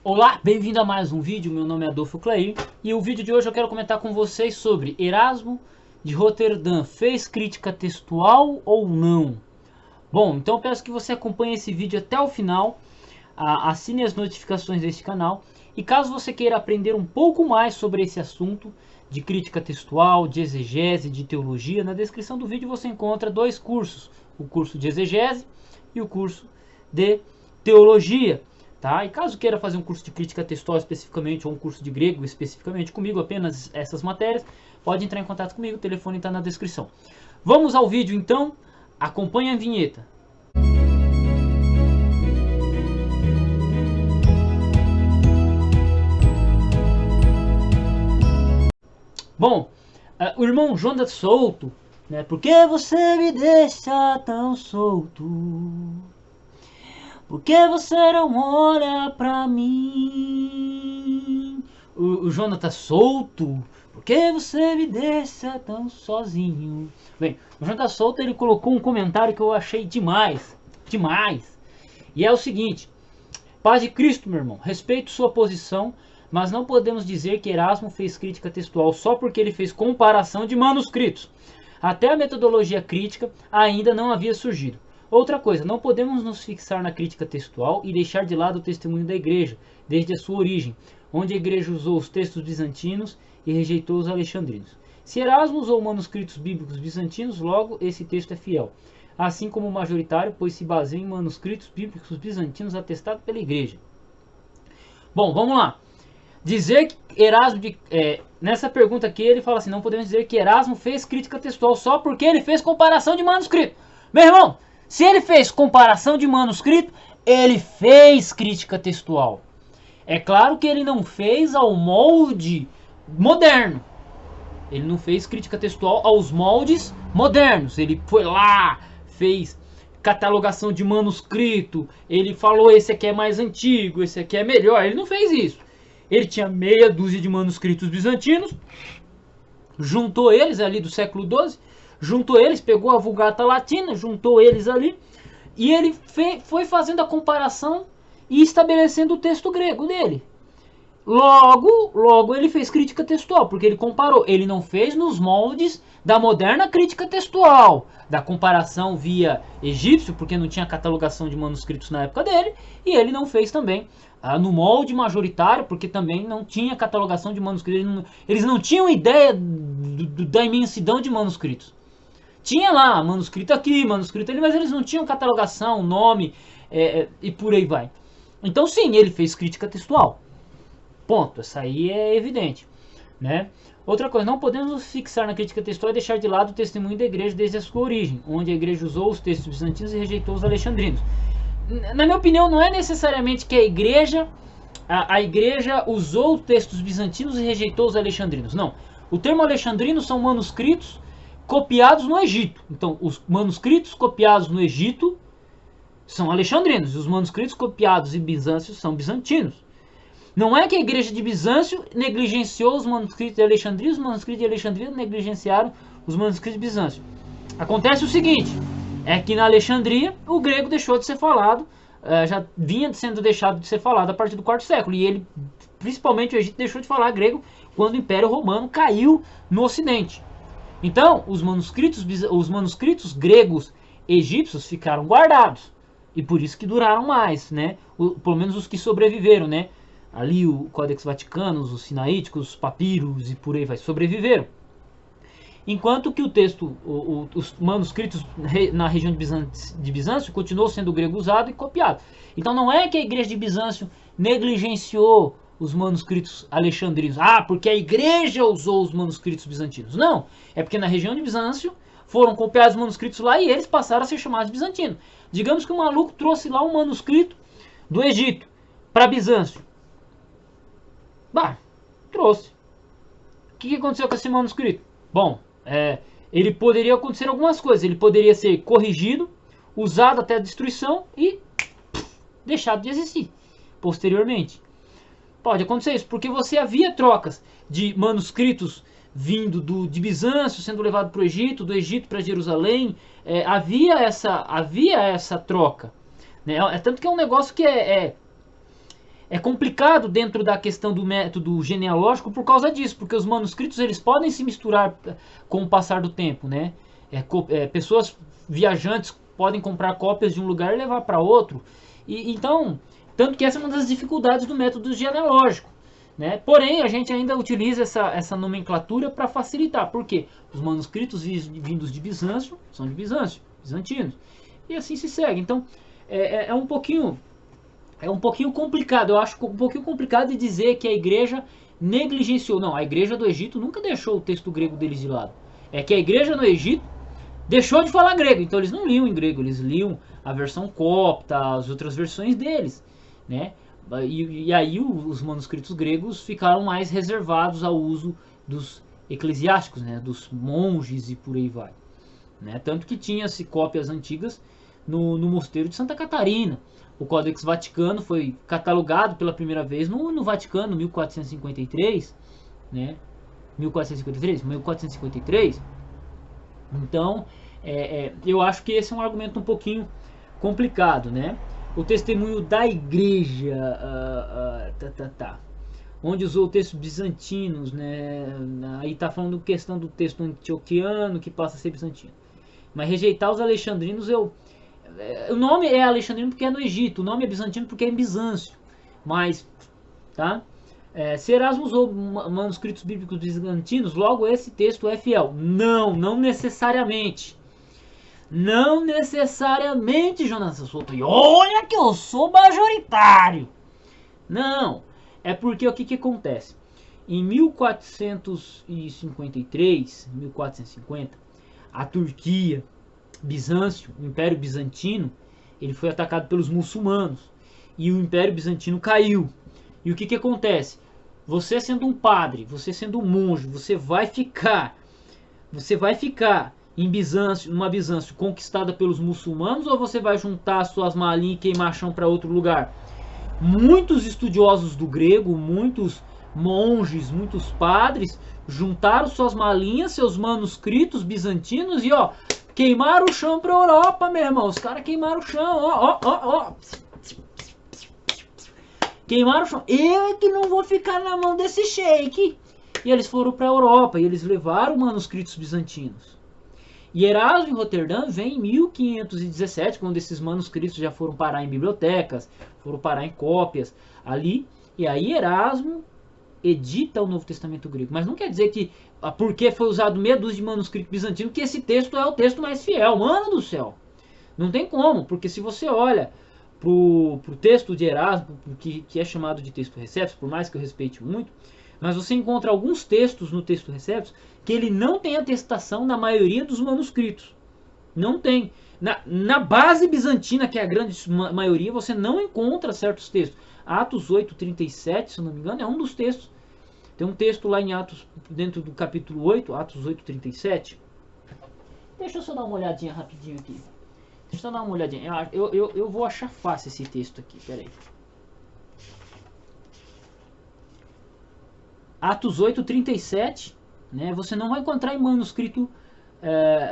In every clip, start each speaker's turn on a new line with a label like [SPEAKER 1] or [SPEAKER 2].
[SPEAKER 1] Olá, bem-vindo a mais um vídeo, meu nome é Adolfo Clair e o vídeo de hoje eu quero comentar com vocês sobre Erasmo de Roterdã fez crítica textual ou não? Bom, então eu peço que você acompanhe esse vídeo até o final, assine as notificações deste canal e caso você queira aprender um pouco mais sobre esse assunto de crítica textual, de exegese, de teologia, na descrição do vídeo você encontra dois cursos, o curso de exegese e o curso de teologia. Tá? E caso queira fazer um curso de crítica textual especificamente ou um curso de grego especificamente comigo, apenas essas matérias, pode entrar em contato comigo, o telefone está na descrição. Vamos ao vídeo então, acompanhe a vinheta. Bom, o irmão Jonas solto, né? Por que você me deixa tão solto? Por que você não olha pra mim? O Jonathan solto. Por que você me deixa tão sozinho? Bem, o Jonathan solto ele colocou um comentário que eu achei demais. Demais. E é o seguinte. Paz de Cristo, meu irmão. Respeito sua posição, mas não podemos dizer que Erasmo fez crítica textual só porque ele fez comparação de manuscritos. Até a metodologia crítica ainda não havia surgido. Outra coisa, não podemos nos fixar na crítica textual e deixar de lado o testemunho da igreja, desde a sua origem, onde a igreja usou os textos bizantinos e rejeitou os alexandrinos. Se Erasmo usou manuscritos bíblicos bizantinos, logo esse texto é fiel, assim como o majoritário, pois se baseia em manuscritos bíblicos bizantinos atestados pela igreja. Bom, vamos lá. Dizer que Erasmo, nessa pergunta aqui, ele fala assim, não podemos dizer que Erasmo fez crítica textual só porque ele fez comparação de manuscrito. Meu irmão, se ele fez comparação de manuscrito, ele fez crítica textual. É claro que ele não fez ao molde moderno. Ele não fez crítica textual aos moldes modernos. Ele foi lá, fez catalogação de manuscrito. Ele falou esse aqui é mais antigo, esse aqui é melhor. Ele não fez isso. Ele tinha meia dúzia de manuscritos bizantinos. Juntou eles ali do século XII. Juntou eles, pegou a Vulgata Latina, juntou eles ali. E ele foi fazendo a comparação e estabelecendo o texto grego dele. Logo ele fez crítica textual, porque ele comparou. Ele não fez nos moldes da moderna crítica textual, da comparação via egípcio, porque não tinha catalogação de manuscritos na época dele, e ele não fez também no molde majoritário, porque também não tinha catalogação de manuscritos. Eles não tinham ideia da imensidão de manuscritos. Tinha lá manuscrito aqui, manuscrito ali, mas eles não tinham catalogação, nome e por aí vai. Então sim, ele fez crítica textual. Ponto, essa aí é evidente, né? Outra coisa, não podemos nos fixar na crítica textual e deixar de lado o testemunho da igreja desde a sua origem, onde a igreja usou os textos bizantinos e rejeitou os alexandrinos. Na minha opinião, não é necessariamente que a igreja usou os textos bizantinos e rejeitou os alexandrinos. Não. O termo alexandrino são manuscritos copiados no Egito. Então, os manuscritos copiados no Egito são alexandrinos. E os manuscritos copiados em Bizâncio são bizantinos. Não é que a igreja de Bizâncio negligenciou os manuscritos de Alexandria, os manuscritos de Alexandria negligenciaram os manuscritos de Bizâncio. Acontece o seguinte, é que na Alexandria o grego deixou de ser falado, já vinha sendo deixado de ser falado a partir do quarto século, e ele, principalmente o Egito, deixou de falar grego quando o Império Romano caiu no Ocidente. Então, os manuscritos gregos egípcios ficaram guardados, e por isso que duraram mais, né? Pelo menos os que sobreviveram, né? Ali o Códex Vaticanus, os Sinaíticos, os papiros e por aí vai, sobreviveram. Enquanto que o texto, os manuscritos na região de Bizâncio continuou sendo o grego usado e copiado. Então não é que a igreja de Bizâncio negligenciou os manuscritos alexandrinos. Ah, porque a igreja usou os manuscritos bizantinos. Não, é porque na região de Bizâncio foram copiados os manuscritos lá e eles passaram a ser chamados de bizantinos. Digamos que um maluco trouxe lá um manuscrito do Egito para Bizâncio. Bah, trouxe. O que aconteceu com esse manuscrito? Bom, ele poderia acontecer algumas coisas. Ele poderia ser corrigido, usado até a destruição e deixado de existir posteriormente. Pode acontecer isso, porque você havia trocas de manuscritos vindo de Bizâncio, sendo levado para o Egito, do Egito para Jerusalém. Havia essa troca. Né? Tanto que é um negócio que é complicado dentro da questão do método genealógico por causa disso, porque os manuscritos eles podem se misturar com o passar do tempo, né? Pessoas viajantes podem comprar cópias de um lugar e levar para outro, e então, tanto que essa é uma das dificuldades do método genealógico, né? Porém, a gente ainda utiliza essa nomenclatura para facilitar, porque os manuscritos vindos de Bizâncio são de Bizâncio, bizantinos, e assim se segue. Então, é um pouquinho complicado. Eu acho um pouquinho complicado de dizer que a igreja negligenciou. Não, a igreja do Egito nunca deixou o texto grego deles de lado. É que a igreja no Egito deixou de falar grego, então eles não liam em grego, eles liam a versão copta, as outras versões deles, né? E aí os manuscritos gregos ficaram mais reservados ao uso dos eclesiásticos, né? Dos monges e por aí vai, né? Tanto que tinha-se cópias antigas no mosteiro de Santa Catarina. O Códex Vaticano foi catalogado pela primeira vez no Vaticano, 1453, né? 1453. Então, eu acho que esse é um argumento um pouquinho complicado, né? O testemunho da igreja, onde usou textos bizantinos, né? Aí tá falando questão do texto antioquiano que passa a ser bizantino. Mas rejeitar os alexandrinos, o nome é alexandrino porque é no Egito, o nome é bizantino porque é em Bizâncio. Mas, tá? Se Erasmo usou manuscritos bíblicos bizantinos, logo esse texto é fiel. Não necessariamente. Não necessariamente, Jonas Souto. E olha que eu sou majoritário. Não. É porque o que acontece? Em 1450, a Turquia, Bizâncio, o Império Bizantino, ele foi atacado pelos muçulmanos. E o Império Bizantino caiu. E o que acontece? Você sendo um padre, você sendo um monge, você vai ficar em Bizâncio, numa Bizâncio conquistada pelos muçulmanos, ou você vai juntar suas malinhas e queimar chão para outro lugar? Muitos estudiosos do grego, muitos monges, muitos padres juntaram suas malinhas, seus manuscritos bizantinos e queimaram o chão para a Europa, meu irmão. Os caras queimaram o chão, queimaram o chão. Eu é que não vou ficar na mão desse sheik. E eles foram para a Europa e eles levaram manuscritos bizantinos. E Erasmo em Roterdã vem em 1517, quando esses manuscritos já foram parar em bibliotecas, foram parar em cópias ali. E aí Erasmo edita o Novo Testamento grego. Mas não quer dizer que, porque foi usado meia dúzia de manuscrito bizantino, que esse texto é o texto mais fiel. Mano do céu! Não tem como, porque se você olha pro texto de Erasmo, que é chamado de texto Receptus, por mais que eu respeite muito, mas você encontra alguns textos no texto Receptus que ele não tem atestação na maioria dos manuscritos. Não tem. Na base bizantina, que é a grande maioria, você não encontra certos textos. Atos 8:37, se não me engano, é um dos textos. Tem um texto lá em Atos, dentro do capítulo 8, Atos 8:37. Deixa eu só dar uma olhadinha rapidinho aqui. Deixa eu dar uma olhadinha. Eu vou achar fácil esse texto aqui, peraí. Atos 8:37, né? Você não vai encontrar em manuscrito,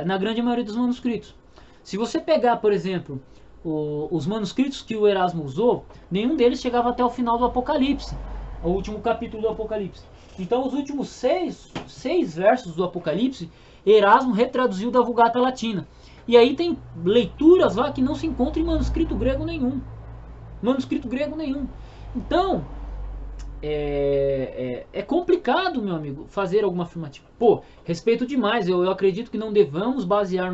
[SPEAKER 1] na grande maioria dos manuscritos. Se você pegar, por exemplo, os manuscritos que o Erasmo usou, nenhum deles chegava até o final do Apocalipse, o último capítulo do Apocalipse. Então os últimos seis versos do Apocalipse, Erasmo retraduziu da Vulgata Latina. E aí tem leituras lá que não se encontra em manuscrito grego nenhum. Então, é complicado, meu amigo, fazer alguma afirmativa. Respeito demais. Eu acredito que não devamos basear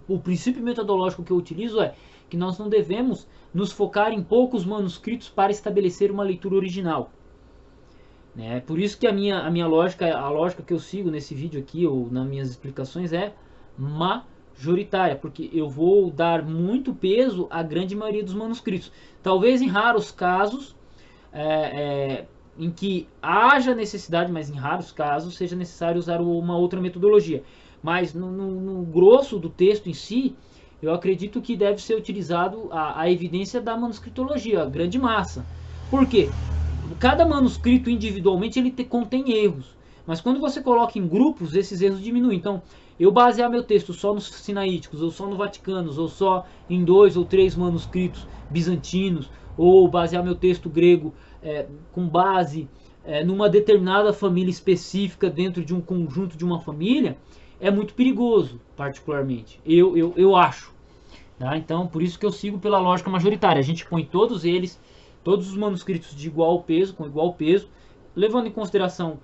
[SPEAKER 1] o princípio metodológico que eu utilizo é que nós não devemos nos focar em poucos manuscritos para estabelecer uma leitura original. Né? Por isso que a minha lógica, a lógica que eu sigo nesse vídeo aqui, ou nas minhas explicações, é majoritária, porque eu vou dar muito peso à grande maioria dos manuscritos. Talvez em raros casos em que haja necessidade, mas em raros casos seja necessário usar uma outra metodologia. Mas no grosso do texto em si, eu acredito que deve ser utilizado a evidência da manuscritologia, a grande massa. Por quê? Cada manuscrito individualmente ele contém erros, mas quando você coloca em grupos, esses erros diminuem. Então, eu basear meu texto só nos sinaíticos, ou só no Vaticanos, ou só em 2 ou 3 manuscritos bizantinos, ou basear meu texto grego com base numa determinada família específica dentro de um conjunto de uma família, é muito perigoso, particularmente. Eu acho. Tá? Então, por isso que eu sigo pela lógica majoritária. A gente põe todos eles, todos os manuscritos de igual peso, com igual peso, levando em consideração,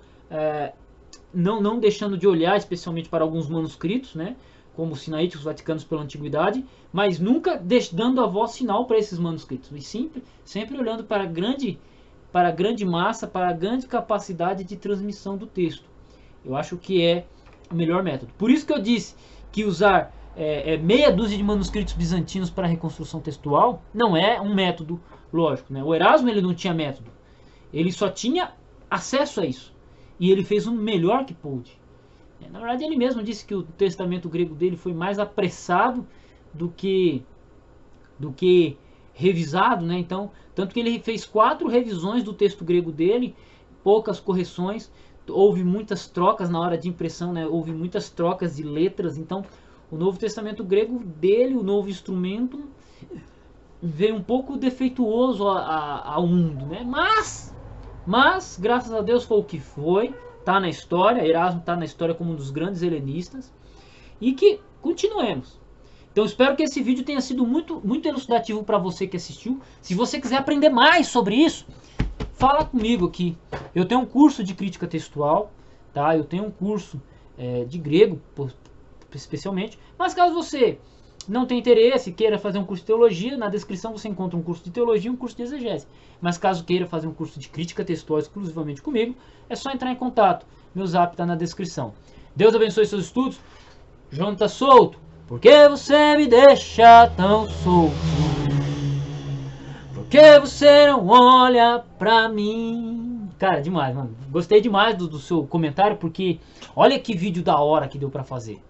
[SPEAKER 1] não deixando de olhar especialmente para alguns manuscritos, né, como os sinaíticos vaticanos pela antiguidade, mas nunca dando a voz final para esses manuscritos, e sempre olhando para a grande massa, para a grande capacidade de transmissão do texto. Eu acho que é o melhor método. Por isso que eu disse que usar meia dúzia de manuscritos bizantinos para reconstrução textual não é um método lógico, né? O Erasmo ele não tinha método, ele só tinha acesso a isso, e ele fez o melhor que pôde. Na verdade, ele mesmo disse que o testamento grego dele foi mais apressado do que revisado, né? Então, tanto que ele fez 4 revisões do texto grego dele, poucas correções, houve muitas trocas na hora de impressão, né? Houve muitas trocas de letras. Então, o Novo Testamento grego dele, o novo instrumento, veio um pouco defeituoso ao mundo, né? Mas, graças a Deus, foi o que foi. Está na história, Erasmo está na história como um dos grandes helenistas. E que continuemos. Então espero que esse vídeo tenha sido muito elucidativo para você que assistiu. Se você quiser aprender mais sobre isso, fala comigo aqui. Eu tenho um curso de crítica textual, tá? Eu tenho um curso de grego, especialmente. Mas caso você não tenha interesse, queira fazer um curso de teologia, na descrição você encontra um curso de teologia e um curso de exegese. Mas caso queira fazer um curso de crítica textual exclusivamente comigo, é só entrar em contato. Meu zap está na descrição. Deus abençoe seus estudos. João tá solto. Por que você me deixa tão solto? Por que você não olha pra mim? Cara, demais, mano. Gostei demais do seu comentário, porque olha que vídeo da hora que deu pra fazer.